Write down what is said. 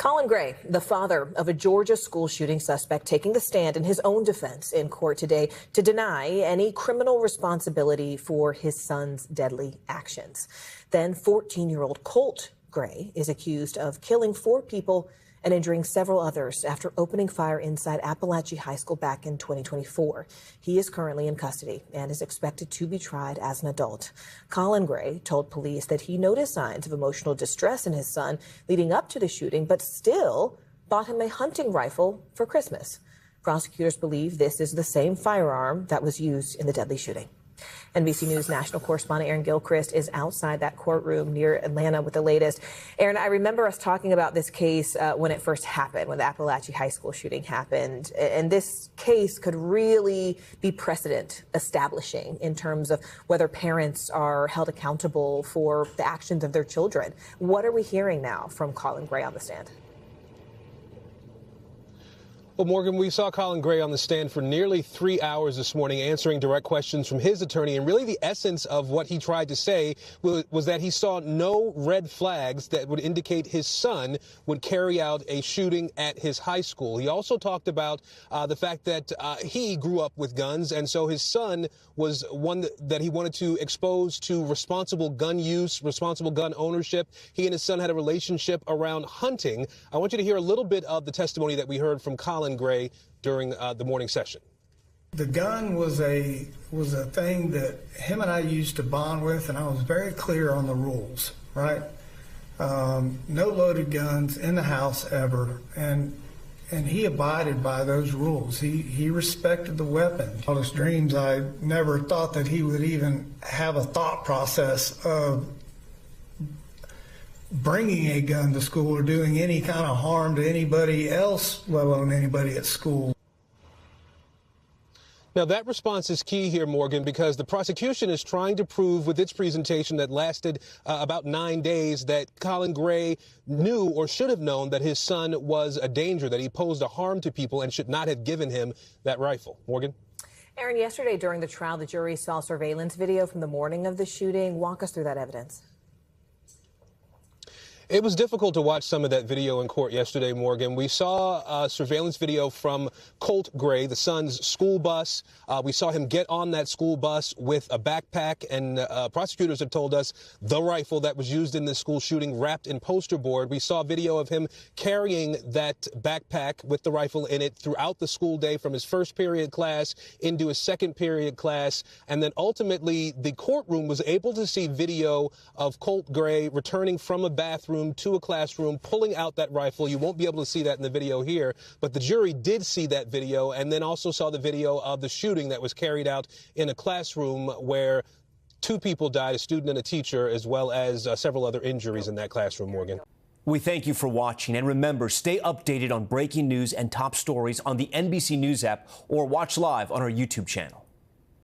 Colin Gray, the father of a Georgia school shooting suspect, taking the stand in his own defense in court today to deny any criminal responsibility for his son's deadly actions. Then 14-year-old Colt Gray is accused of killing 4 people and injuring several others after opening fire inside Appalachia High School back in 2024. He is currently in custody and is expected to be tried as an adult. Colin Gray told police that he noticed signs of emotional distress in his son leading up to the shooting, but still bought him a hunting rifle for Christmas. Prosecutors believe this is the same firearm that was used in the deadly shooting. NBC News national correspondent Aaron Gilchrist is outside that courtroom near Atlanta with the latest. Aaron, I remember us talking about this case when it first happened, when the Appalachia High School shooting happened. And this case could really be precedent establishing in terms of whether parents are held accountable for the actions of their children. What are we hearing now from Colin Gray on the stand? Well, Morgan, we saw Colin Gray on the stand for nearly 3 hours this morning answering direct questions from his attorney. And really the essence of what he tried to say was that he saw no red flags that would indicate his son would carry out a shooting at his high school. He also talked about the fact that he grew up with guns, and so his son was one that he wanted to expose to responsible gun use, responsible gun ownership. He and his son had a relationship around hunting. I want you to hear a little bit of the testimony that we heard from Colin Gray during the morning session. The gun was a thing that him and I used to bond with, and I was very clear on the rules, right? No loaded guns in the house ever, and he abided by those rules. He respected the weapon. All his dreams, I never thought that he would even have a thought process of bringing a gun to school or doing any kind of harm to anybody else, let alone anybody at school. Now, that response is key here, Morgan, because the prosecution is trying to prove with its presentation that lasted about 9 days that Colin Gray knew or should have known that his son was a danger, that he posed a harm to people and should not have given him that rifle. Morgan? Aaron, yesterday during the trial, the jury saw surveillance video from the morning of the shooting. Walk us through that evidence. It was difficult to watch some of that video in court yesterday, Morgan. We saw surveillance video from Colt Gray, the son's school bus. We saw him get on that school bus with a backpack, and prosecutors have told us the rifle that was used in this school shooting wrapped in poster board. We saw video of him carrying that backpack with the rifle in it throughout the school day from his first period class into his second period class. And then ultimately the courtroom was able to see video of Colt Gray returning from a bathroom to a classroom, pulling out that rifle. You won't be able to see that in the video here, but the jury did see that video and then also saw the video of the shooting that was carried out in a classroom where 2 people died, a student and a teacher, as well as several other injuries in that classroom, Morgan. We thank you for watching, and remember, stay updated on breaking news and top stories on the NBC News app or watch live on our YouTube channel.